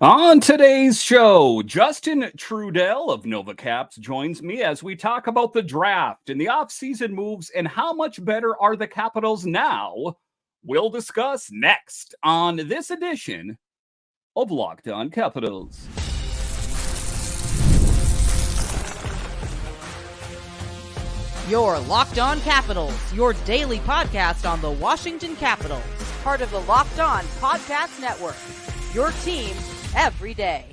On today's show, Justin Trudel of NovaCaps joins me as we talk about the draft and the offseason moves and how much better are the Capitals now. We'll discuss next on this edition of Locked On Capitals. Your Locked On Capitals, your daily podcast on the Washington Capitals, part of the Locked On Podcast Network. Your team every day.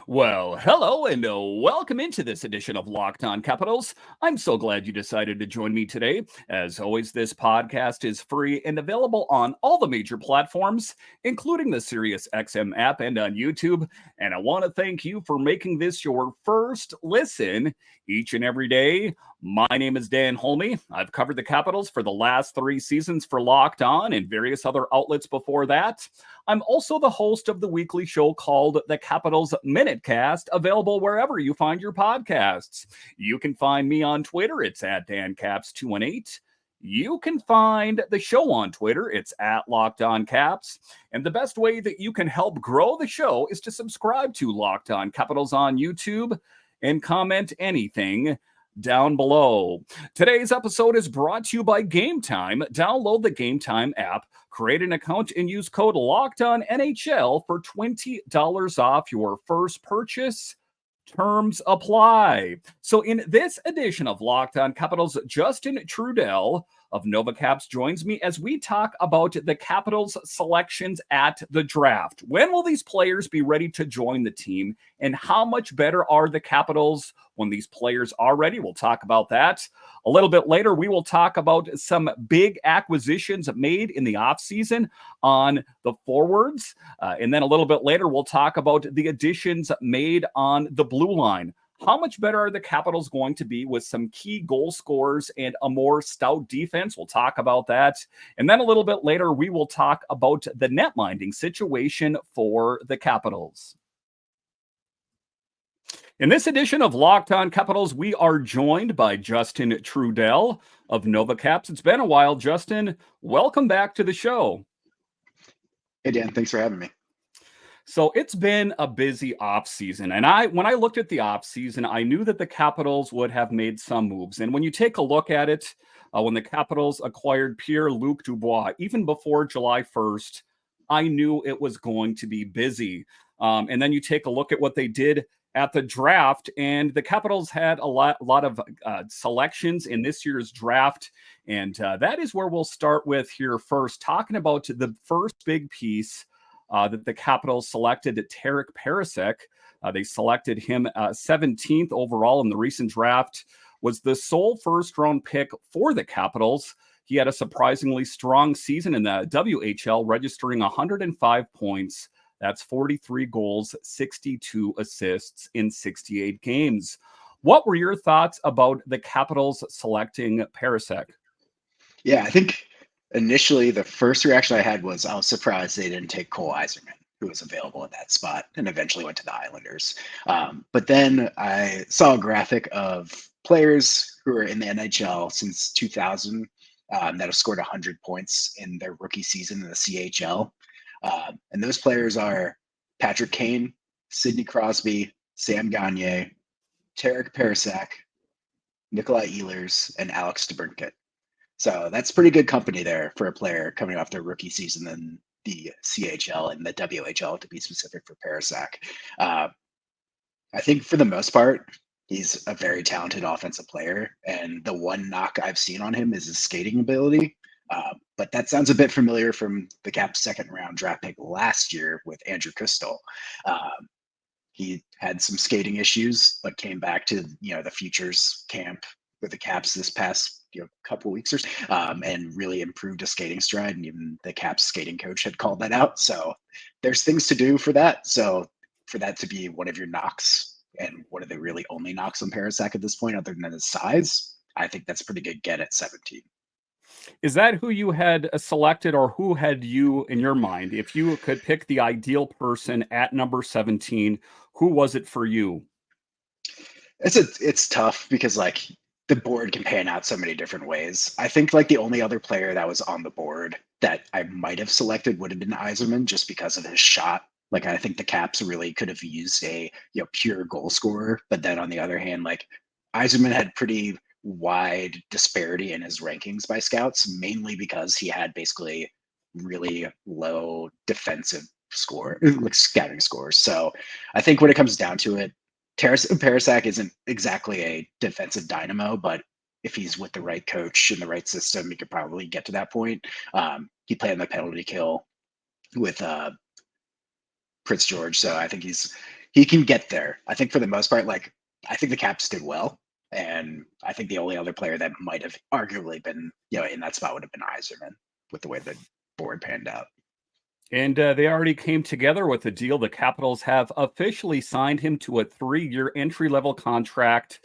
Well, hello and welcome into this edition of Locked On Capitals. I'm so glad you decided to join me today. As always, this podcast is free and available on all the major platforms, including the SiriusXM app and on YouTube. And I want to thank you for making this your first listen each and every day. My name is Dan Holme. I've covered the Capitals for the last 3 seasons for Locked On and various other outlets before that. I'm also the host of the weekly show called The Capitals Minutecast, available wherever you find your podcasts. You can find me on Twitter. It's at DanCaps218. You can find the show on Twitter. It's at Locked On Caps. And the best way that you can help grow the show is to subscribe to Locked On Capitals on YouTube and comment anything down below. Today's episode is brought to you by Game Time. Download the Game Time app, create an account, and use code LOCKEDONNHL for $20 off your first purchase. Terms apply. So in this edition of Locked On Capitals, Justin Trudel of NovaCaps joins me as we talk about the Capitals selections at the draft. When will these players be ready to join the team? And how much better are the Capitals when these players are ready? We'll talk about that. A little bit later, we will talk about some big acquisitions made in the offseason on the forwards. And then a little bit later, we'll talk about the additions made on the blue line. How much better are the Capitals going to be with some key goal scorers and a more stout defense? We'll talk about that. And then a little bit later, we will talk about the netminding situation for the Capitals. In this edition of Locked On Capitals, we are joined by Justin Trudel of NovaCaps. It's been a while, Justin. Welcome back to the show. Hey, Dan. Thanks for having me. So it's been a busy offseason. And when I looked at the offseason, I knew that the Capitals would have made some moves. And when you take a look at it, when the Capitals acquired Pierre-Luc Dubois, even before July 1st, I knew it was going to be busy. And then you take a look at what they did at the draft, and the Capitals had a lot of selections in this year's draft, and that is where we'll start with here first, talking about the first big piece that the Capitals selected, Terik Parascak. They selected him 17th overall in the recent draft, was the sole first-round pick for the Capitals. He had a surprisingly strong season in the WHL, registering 105 points. That's 43 goals, 62 assists in 68 games. What were your thoughts about the Capitals selecting Parascak? Yeah, I think initially the first reaction I had was I was surprised they didn't take Cole Eiserman, who was available at that spot, and eventually went to the Islanders. But then I saw a graphic of players who are in the NHL since 2000 that have scored 100 points in their rookie season in the CHL. And those players are Patrick Kane, Sidney Crosby, Sam Gagner, Terik Parascak, Nikolai Ehlers, and Alex DeBrincat. So that's pretty good company there for a player coming off their rookie season in the CHL and the WHL, to be specific, for Parascak. I think for the most part, he's a very talented offensive player. And the one knock I've seen on him is his skating ability. But that sounds a bit familiar from the Caps' second-round draft pick last year with Andrew Kustal. He had some skating issues, but came back to the Futures camp with the Caps this past couple weeks or so, and really improved his skating stride. And even the Caps skating coach had called that out. So there's things to do for that. So for that to be one of your knocks, and one of the really only knocks on Parascak at this point, other than his size, I think that's a pretty good get at 17. Is that who you had selected, or who had you in your mind? If you could pick the ideal person at number 17, who was it for you? It's tough because the board can pan out so many different ways. I think like the only other player that was on the board that I might have selected would have been Yzerman just because of his shot. Like I think the Caps really could have used a pure goal scorer, but then on the other hand, like Yzerman had pretty wide disparity in his rankings by scouts, mainly because he had basically really low defensive score, like scouting scores. So I think when it comes down to it, Parascak isn't exactly a defensive dynamo, but if he's with the right coach and the right system, he could probably get to that point. He played on the penalty kill with Prince George, so I think he can get there. I think for the most part, like I think the Caps did well, and I think the only other player that might have arguably been in that spot would have been Yzerman with the way the board panned out. And they already came together with a deal. The Capitals have officially signed him to a 3-year entry-level contract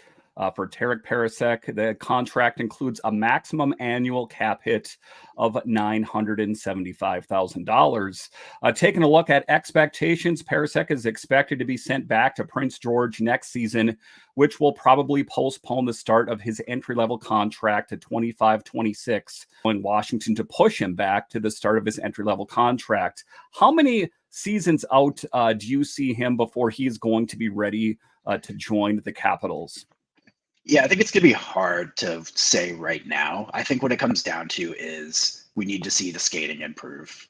for Terik Parascak. The contract includes a maximum annual cap hit of $975,000. Taking a look at expectations, Parascak is expected to be sent back to Prince George next season, which will probably postpone the start of his entry-level contract to 25-26 in Washington to push him back to the start of his entry-level contract. How many seasons out do you see him before he's going to be ready to join the Capitals? Yeah, I think it's going to be hard to say right now. I think what it comes down to is we need to see the skating improve,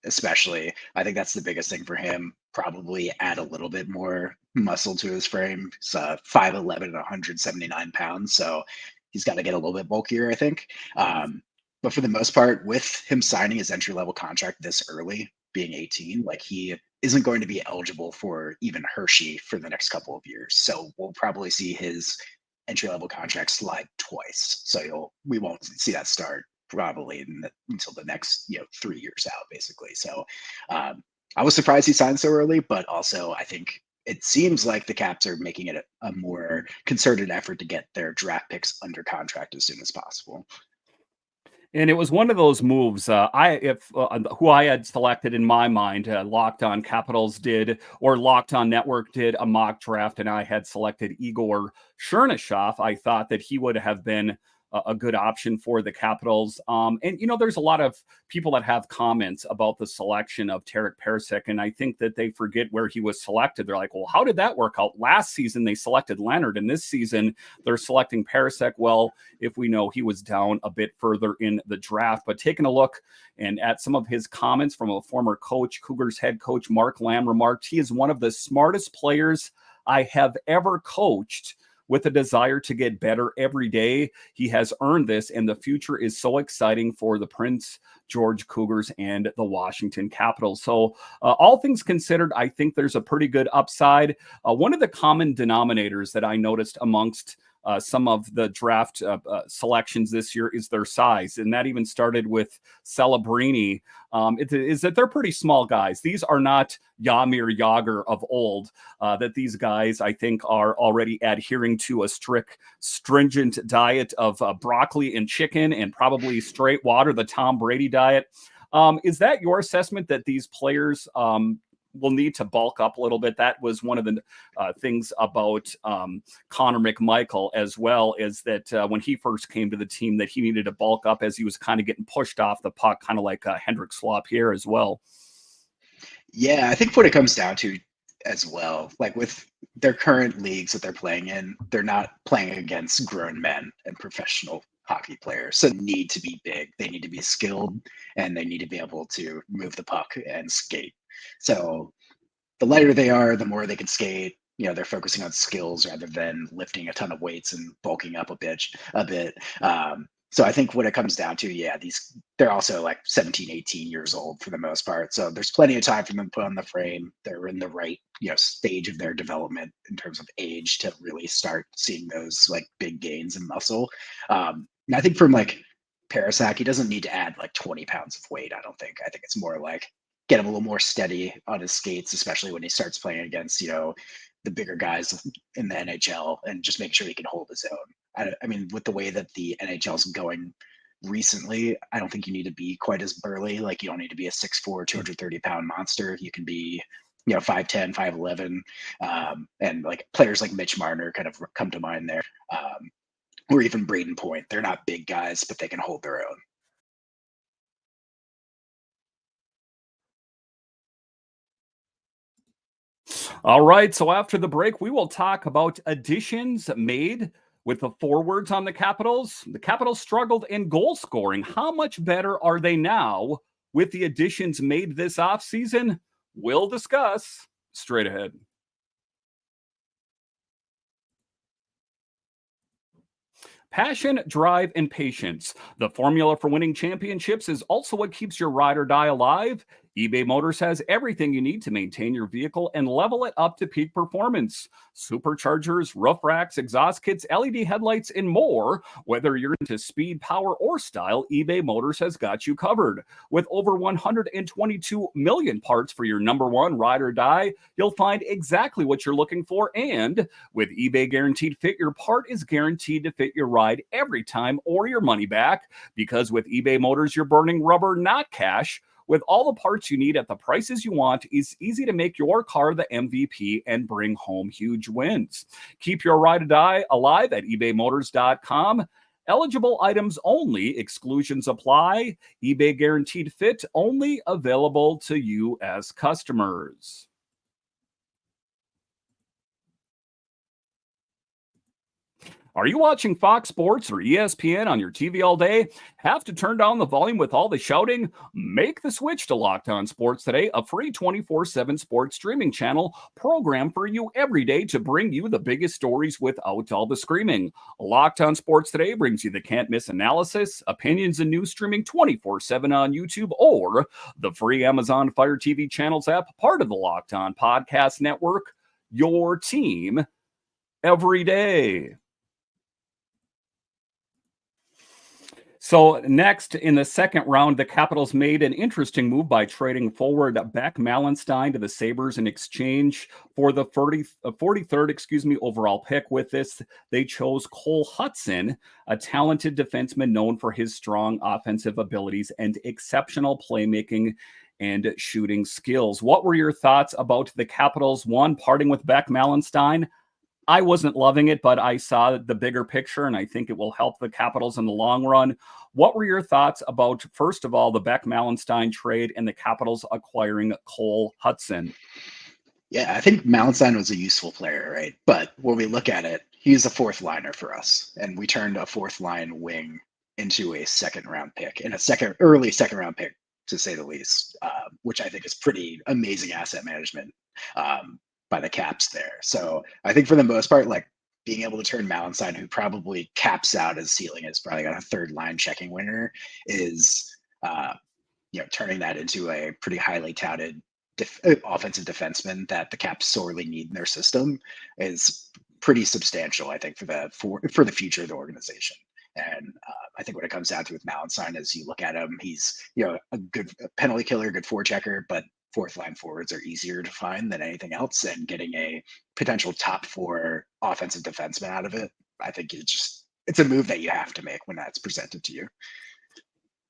especially. I think that's the biggest thing for him. Probably add a little bit more muscle to his frame. He's 5'11" and 179 pounds, so he's got to get a little bit bulkier, I think. But for the most part, with him signing his entry-level contract this early, being 18, like he isn't going to be eligible for even Hershey for the next couple of years. So we'll probably see his entry-level contract slide twice. So we won't see that start probably until the next 3 years out, basically. So I was surprised he signed so early, but also I think it seems like the Caps are making it a more concerted effort to get their draft picks under contract as soon as possible. And it was one of those moves. Who I had selected in my mind, Locked On Capitals did, or Locked On Network did a mock draft, and I had selected Igor Chernyshov. I thought that he would have been a good option for the Capitals. And there's a lot of people that have comments about the selection of Terik Parascak, and I think that they forget where he was selected. They're like, well, how did that work out? Last season they selected Leonard, and this season they're selecting Parascak. Well, if we know he was down a bit further in the draft. But taking a look and at some of his comments from a former coach, Cougars head coach Mark Lamb remarked, he is one of the smartest players I have ever coached, with a desire to get better every day. He has earned this, and the future is so exciting for the Prince George Cougars and the Washington Capitals. So all things considered, I think there's a pretty good upside. One of the common denominators that I noticed amongst some of the draft selections this year is their size. And that even started with Celebrini. Is that they're pretty small guys. These are not Jaromir Jagr of old, that these guys, I think, are already adhering to a stringent diet of broccoli and chicken and probably straight water, the Tom Brady diet. Is that your assessment that these players will need to bulk up a little bit? That was one of the things about Connor McMichael as well, is that when he first came to the team, that he needed to bulk up as he was kind of getting pushed off the puck, kind of like Hendrik Slop here as well. Yeah, I think what it comes down to as well, like with their current leagues that they're playing in, they're not playing against grown men and professional hockey players. So they need to be big, they need to be skilled, and they need to be able to move the puck and skate. So the lighter they are, the more they can skate. They're focusing on skills rather than lifting a ton of weights and bulking up a bit. So I think what it comes down to, they're also like 17, 18 years old for the most part. So there's plenty of time for them to put on the frame. They're in the right, stage of their development in terms of age to really start seeing those like big gains in muscle. And I think from like Parascak, he doesn't need to add like 20 pounds of weight. I don't think. I think it's more like get him a little more steady on his skates, especially when he starts playing against, the bigger guys in the NHL, and just make sure he can hold his own. I mean, with the way that the NHL is going recently, I don't think you need to be quite as burly. Like you don't need to be a 6'4", 230-pound monster. You can be, 5'10", 5'11", and like players like Mitch Marner kind of come to mind there. or even Braden Point. They're not big guys, but they can hold their own. All right. So after the break, we will talk about additions made with the forwards on the Capitals. The Capitals struggled in goal scoring. How much better are they now with the additions made this offseason? We'll discuss straight ahead. Passion, drive, and patience. The formula for winning championships is also what keeps your ride or die alive. eBay Motors has everything you need to maintain your vehicle and level it up to peak performance. Superchargers, roof racks, exhaust kits, LED headlights, and more. Whether you're into speed, power, or style, eBay Motors has got you covered. With over 122 million parts for your number one ride or die, you'll find exactly what you're looking for. And with eBay Guaranteed Fit, your part is guaranteed to fit your ride every time or your money back. Because with eBay Motors, you're burning rubber, not cash. With all the parts you need at the prices you want, it's easy to make your car the MVP and bring home huge wins. Keep your ride or die alive at ebaymotors.com. Eligible items only, exclusions apply. eBay Guaranteed Fit only available to you as customers. Are you watching Fox Sports or ESPN on your TV all day? Have to turn down the volume with all the shouting? Make the switch to Locked On Sports today, a free 24/7 sports streaming channel programmed for you every day to bring you the biggest stories without all the screaming. Locked On Sports today brings you the can't-miss analysis, opinions, and news streaming 24/7 on YouTube or the free Amazon Fire TV channels app, part of the Locked On Podcast Network. Your team every day. So next, in the second round, the Capitals made an interesting move by trading forward Beck Mallenstein to the Sabres in exchange for the 43rd overall pick. With this, they chose Cole Hutson, a talented defenseman known for his strong offensive abilities and exceptional playmaking and shooting skills. What were your thoughts about the Capitals, one, parting with Beck Mallenstein? I wasn't loving it, but I saw the bigger picture, and I think it will help the Capitals in the long run. What were your thoughts about, first of all, the Beck Mallenstein trade and the Capitals acquiring Cole Hutson? Yeah, I think Mallenstein was a useful player, right? But when we look at it, he's a fourth liner for us, and we turned a fourth line wing into a second round pick and early second round pick, to say the least, which I think is pretty amazing asset management. By the Caps there. So I think for the most part, like being able to turn Mallenstein, who probably caps out his ceiling is probably got a third line checking winner, is turning that into a pretty highly touted offensive defenseman that the Caps sorely need in their system is pretty substantial, I think, for the future of the organization. And I think what it comes down to with Mallenstein is you look at him, he's a good penalty killer, good forechecker, but fourth line forwards are easier to find than anything else. And getting a potential top four offensive defenseman out of it, I think it's a move that you have to make when that's presented to you.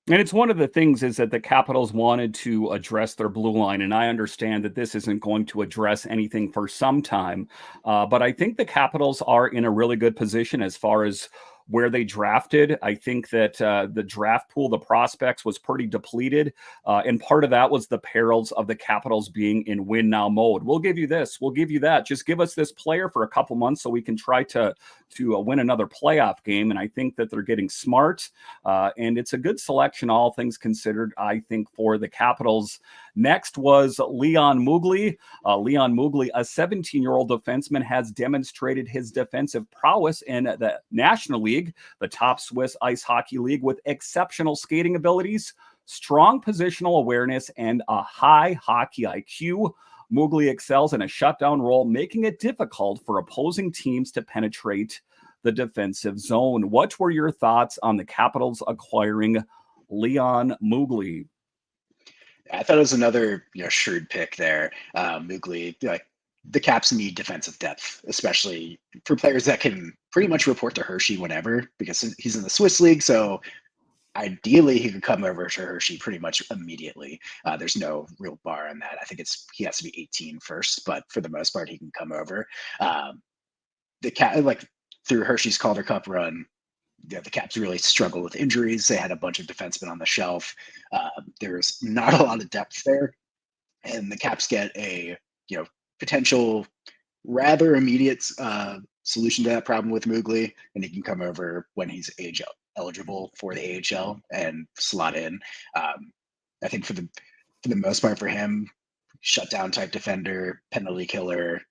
And it's one of the things is that the Capitals wanted to address their blue line. And I understand that this isn't going to address anything for some time. But I think the Capitals are in a really good position as far as where they drafted. I think that the draft pool, the prospects, was pretty depleted. And part of that was the perils of the Capitals being in win now mode. We'll give you this. We'll give you that. Just give us this player for a couple months so we can try to win another playoff game. And I think that they're getting smart. And it's a good selection, all things considered, I think, for the Capitals. Next was Leon Muggli. Leon Muggli, a 17-year-old defenseman, has demonstrated his defensive prowess in the National League, the top Swiss ice hockey league, with exceptional skating abilities, strong positional awareness, and a high hockey IQ. Muggli excels in a shutdown role, making it difficult for opposing teams to penetrate the defensive zone. What were your thoughts on the Capitals acquiring Leon Muggli? I thought it was another shrewd pick there. Muggli, like the Caps need defensive depth, especially for players that can pretty much report to Hershey whenever, because he's in the Swiss league. So ideally, he could come over to Hershey pretty much immediately. There's no real bar on that. I think he has to be 18 first, but for the most part, he can come over. The Cat, like through Hershey's Calder Cup run, the Caps really struggle with injuries. They had a bunch of defensemen on the shelf. There's not a lot of depth there, and the Caps get a potential rather immediate solution to that problem with Muggli, and he can come over when he's age eligible for the AHL and slot in. I think for the most part for him, shutdown type defender, penalty killer,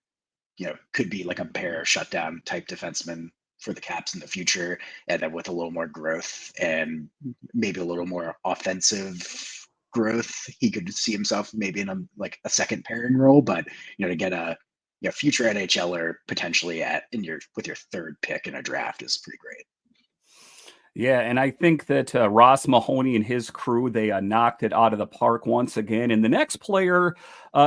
could be like a pair shutdown type defenseman for the Caps in the future, and then with a little more growth and maybe a little more offensive growth, he could see himself maybe in a second pairing role. But to get a future NHLer potentially with your third pick in a draft is pretty great. Yeah, and I think that Ross Mahoney and his crew, they knocked it out of the park once again. And the next player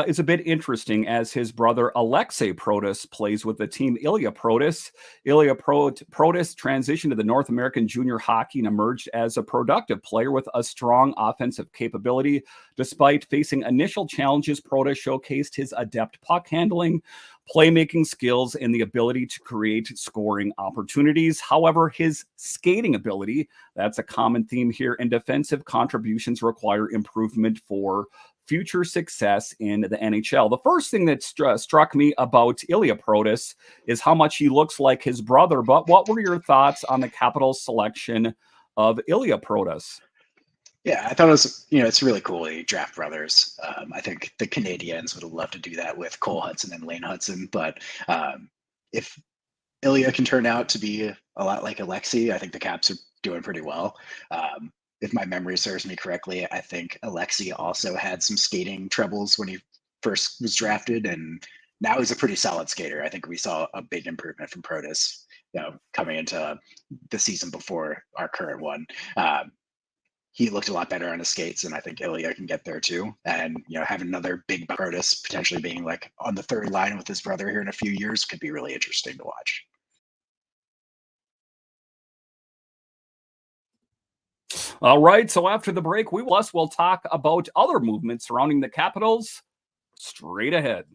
is a bit interesting, as his brother Alexei Protas plays with the team. Ilya Protas transitioned to the North American Junior Hockey and emerged as a productive player with a strong offensive capability. Despite facing initial challenges, Protas showcased his adept puck handling, playmaking skills, and the ability to create scoring opportunities. However, his skating ability, that's a common theme here, and defensive contributions require improvement for future success in the NHL. The first thing that struck me about Ilya Protas is how much he looks like his brother. But what were your thoughts on the Capitals' selection of Ilya Protas? Yeah, I thought it was, it's really cool they draft brothers. I think the Canadiens would have loved to do that with Cole Hudson and Lane Hutson. But if Ilya can turn out to be a lot like Alexei, I think the Caps are doing pretty well. If my memory serves me correctly, I think Alexei also had some skating troubles when he first was drafted, and now he's a pretty solid skater. I think we saw a big improvement from Protas, coming into the season before our current one. He looked a lot better on his skates, and I think Ilya can get there too. And having another big Protas potentially being like on the third line with his brother here in a few years could be really interesting to watch. All right, so after the break, we'll talk about other movements surrounding the Capitals straight ahead.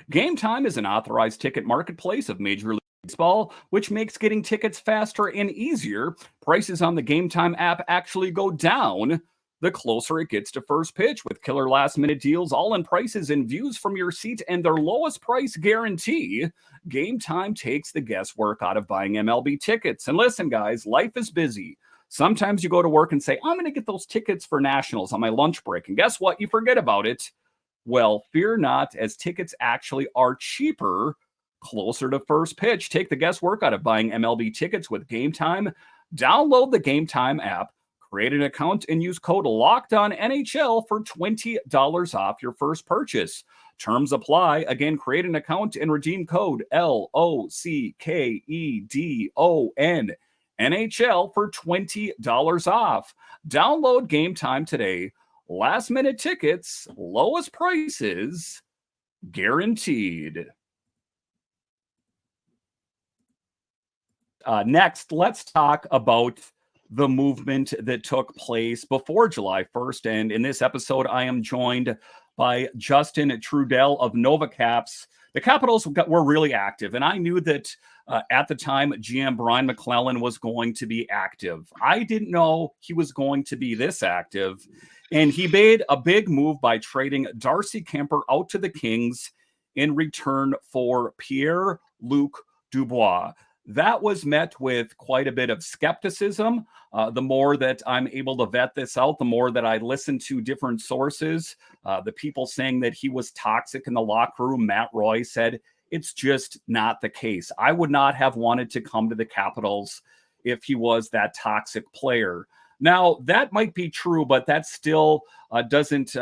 Game Time is an authorized ticket marketplace of Major League Baseball, which makes getting tickets faster and easier. Prices on the Game Time app actually go down the closer it gets to first pitch, with killer last-minute deals, all-in prices, and views from your seat, and their lowest price guarantee. Game Time takes the guesswork out of buying MLB tickets. And listen, guys, life is busy. Sometimes you go to work and say, I'm going to get those tickets for Nationals on my lunch break. And guess what? You forget about it. Well, fear not, as tickets actually are cheaper closer to first pitch. Take the guesswork out of buying MLB tickets with Game Time. Download the Game Time app, create an account, and use code LOCKEDONNHL for $20 off your first purchase. Terms apply. Again, create an account and redeem code LOCKEDON NHL for $20 off. Download Game Time today. Last minute tickets, lowest prices, guaranteed. Next, let's talk about the movement that took place before July 1st. And in this episode, I am joined by Justin Trudel of NovaCaps. The Capitals were really active, and I knew that at the time, GM Brian MacLellan was going to be active. I didn't know he was going to be this active, and he made a big move by trading Darcy Kemper out to the Kings in return for Pierre-Luc Dubois. That was met with quite a bit of skepticism. The more that I'm able to vet this out, the more that I listen to different sources. The people saying that he was toxic in the locker room, Matt Roy said, it's just not the case. I would not have wanted to come to the Capitals if he was that toxic player. Now, that might be true, but that still doesn't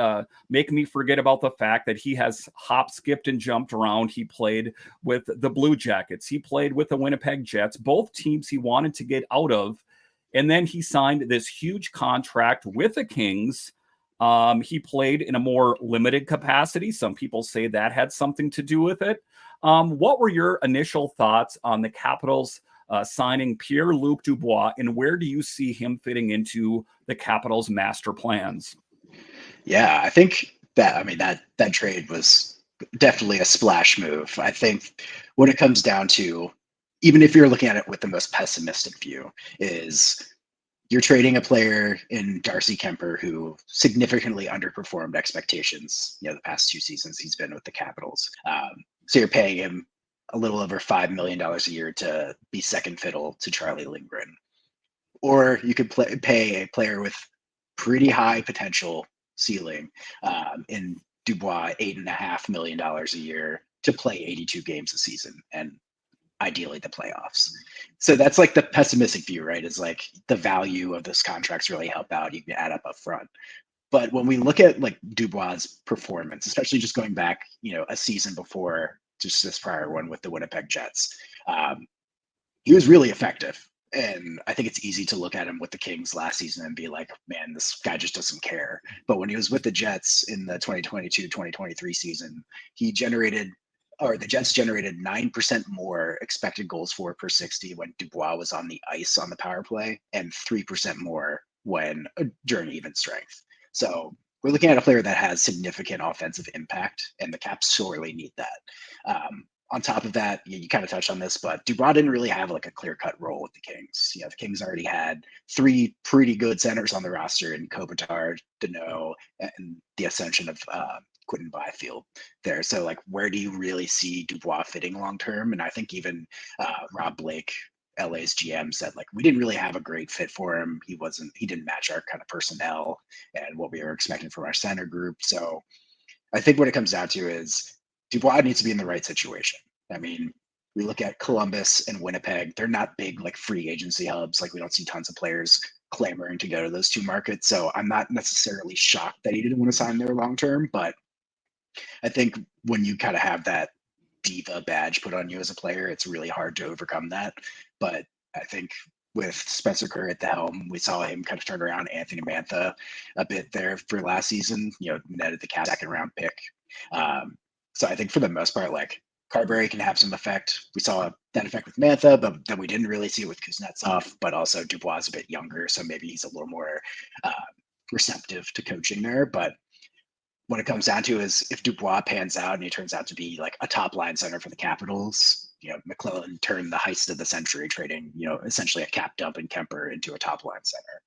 make me forget about the fact that he has hop, skipped, and jumped around. He played with the Blue Jackets. He played with the Winnipeg Jets, both teams he wanted to get out of. And then he signed this huge contract with the Kings. He played in a more limited capacity. Some people say that had something to do with it. What were your initial thoughts on the Capitals signing Pierre-Luc Dubois, and where do you see him fitting into the Capitals' master plans? Yeah, I think that trade was definitely a splash move. I think what it comes down to, even if you're looking at it with the most pessimistic view, is you're trading a player in Darcy Kemper who significantly underperformed expectations. The past 2 seasons he's been with the Capitals. So you're paying him a little over $5 million a year to be second fiddle to Charlie Lindgren. Or you could pay a player with pretty high potential ceiling in Dubois $8.5 million a year to play 82 games a season and ideally the playoffs. So that's like the pessimistic view, right? Is like the value of this contracts really help out. You can add up front. But when we look at like Dubois' performance, especially just going back, a season before just this prior one with the Winnipeg Jets, he was really effective. And I think it's easy to look at him with the Kings last season and be like, man, this guy just doesn't care. But when he was with the Jets in the 2022-2023 season, the Jets generated 9% more expected goals for per 60 when Dubois was on the ice on the power play, and 3% more during even strength. So we're looking at a player that has significant offensive impact, and the Caps sorely need that. On top of that, you kind of touched on this, but Dubois didn't really have like a clear-cut role with the Kings. The Kings already had 3 pretty good centers on the roster in Kopitar, Deneau, and the ascension of Quentin Byfield there. So like, where do you really see Dubois fitting long-term? And I think even Rob Blake, LA's GM, said like, we didn't really have a great fit for him. He didn't match our kind of personnel and what we were expecting from our center group. So I think what it comes down to is Dubois needs to be in the right situation. I mean, we look at Columbus and Winnipeg. They're not big like free agency hubs. Like, we don't see tons of players clamoring to go to those 2 markets. So I'm not necessarily shocked that he didn't want to sign there long term. But I think when you kind of have that diva badge put on you as a player, it's really hard to overcome that. But I think with Spencer Kerr at the helm, we saw him kind of turn around Anthony Mantha a bit there for last season, netted the Caps second round pick. So I think for the most part, like, Carberry can have some effect. We saw that effect with Mantha, but then we didn't really see it with Kuznetsov. But also Dubois is a bit younger, so maybe he's a little more receptive to coaching there. But what it comes down to is if Dubois pans out and he turns out to be like a top line center for the Capitals, MacLellan turned the heist of the century, trading, essentially a cap dump in Kemper into a top line center.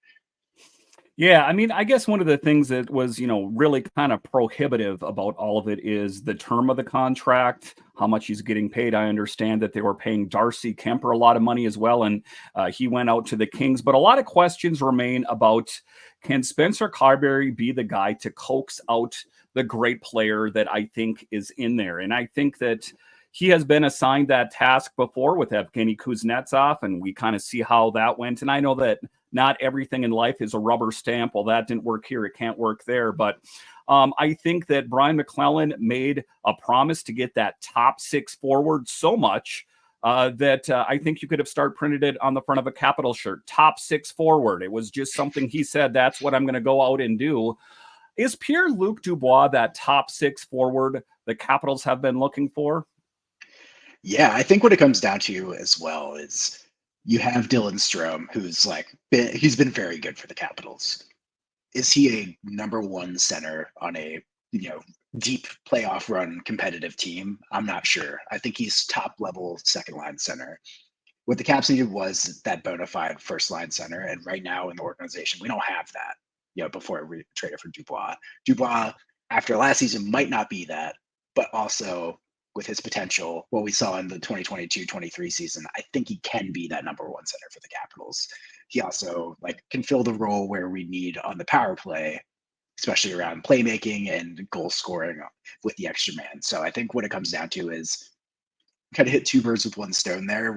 Yeah, I mean, I guess one of the things that was, really kind of prohibitive about all of it is the term of the contract, how much he's getting paid. I understand that they were paying Darcy Kemper a lot of money as well, and he went out to the Kings. But a lot of questions remain about, can Spencer Carberry be the guy to coax out the great player that I think is in there? And I think that he has been assigned that task before with Evgeny Kuznetsov, and we kind of see how that went. And I know that not everything in life is a rubber stamp. Well, that didn't work here, it can't work there. But I think that Brian MacLellan made a promise to get that top 6 forward so much that I think you could have printed it on the front of a Capital shirt. Top 6 forward. It was just something he said, that's what I'm going to go out and do. Is Pierre-Luc Dubois that top 6 forward the Capitals have been looking for? Yeah, I think what it comes down to as well is you have Dylan Strome, who's he's been very good for the Capitals. Is he a number 1 center on a deep playoff run competitive team? I'm not sure. I think he's top level second line center. What the Caps needed was that bona fide first line center, and right now in the organization we don't have that. Before we traded for Dubois. Dubois after last season might not be that, but also with his potential, what we saw in the 2022-23 season, I think he can be that number 1 center for the Capitals. He also can fill the role where we need on the power play, especially around playmaking and goal scoring with the extra man. So I think what it comes down to is kind of hit 2 birds with 1 stone there.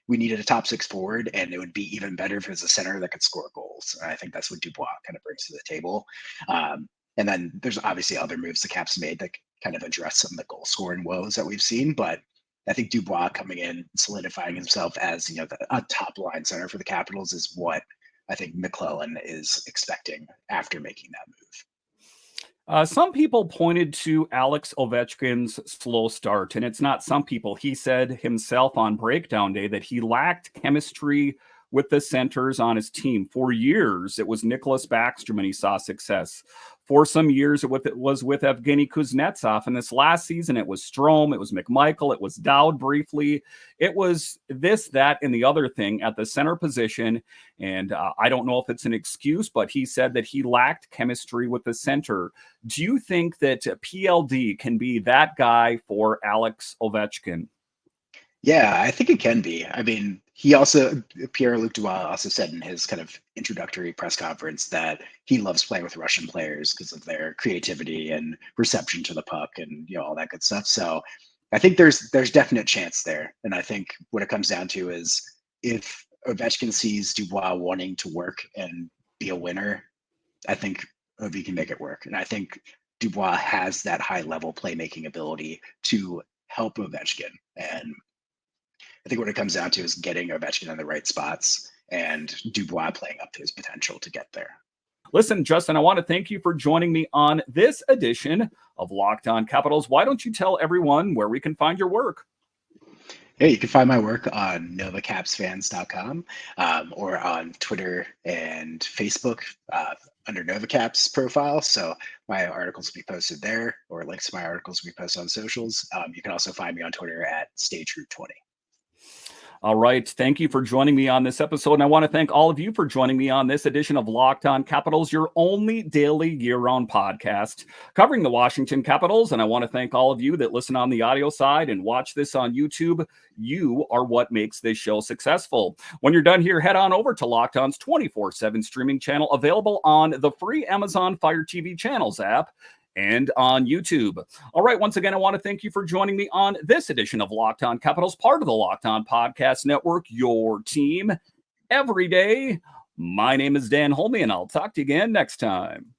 We needed a top 6 forward, and it would be even better if it was a center that could score goals. And I think that's what Dubois kind of brings to the table. And then there's obviously other moves the Caps made that kind of address some of the goal scoring woes that we've seen. But I think Dubois coming in, solidifying himself as a top line center for the Capitals is what I think MacLellan is expecting after making that move. Some people pointed to Alex Ovechkin's slow start, and it's not some people. He said himself on breakdown day that he lacked chemistry with the centers on his team. For years, it was Nicklas Backstrom, and he saw success. For some years, it was with Evgeny Kuznetsov. And this last season, it was Strome, it was McMichael, it was Dowd briefly. It was this, that, and the other thing at the center position. And I don't know if it's an excuse, but he said that he lacked chemistry with the center. Do you think that PLD can be that guy for Alex Ovechkin? Yeah, I think it can be. I mean, Pierre-Luc Dubois also said in his kind of introductory press conference that he loves playing with Russian players because of their creativity and reception to the puck and, all that good stuff. So I think there's definite chance there. And I think what it comes down to is if Ovechkin sees Dubois wanting to work and be a winner, I think Ovi can make it work. And I think Dubois has that high level playmaking ability to help Ovechkin. And I think what it comes down to is getting Ovechkin in the right spots and Dubois playing up to his potential to get there. Listen, Justin, I want to thank you for joining me on this edition of Locked On Capitals. Why don't you tell everyone where we can find your work? Yeah, you can find my work on novacapsfans.com or on Twitter and Facebook under Novacaps profile. So my articles will be posted there, or links to my articles will be posted on socials. You can also find me on Twitter at StayTrue20. All right. Thank you for joining me on this episode. And I want to thank all of you for joining me on this edition of Locked On Capitals, your only daily year-round podcast covering the Washington Capitals. And I want to thank all of you that listen on the audio side and watch this on YouTube. You are what makes this show successful. When you're done here, head on over to Locked On's 24/7 streaming channel available on the free Amazon Fire TV Channels app and on YouTube. All right, once again, I want to thank you for joining me on this edition of Locked On Capitals, part of the Locked On Podcast Network, your team every day. My name is Dan Holme, and I'll talk to you again next time.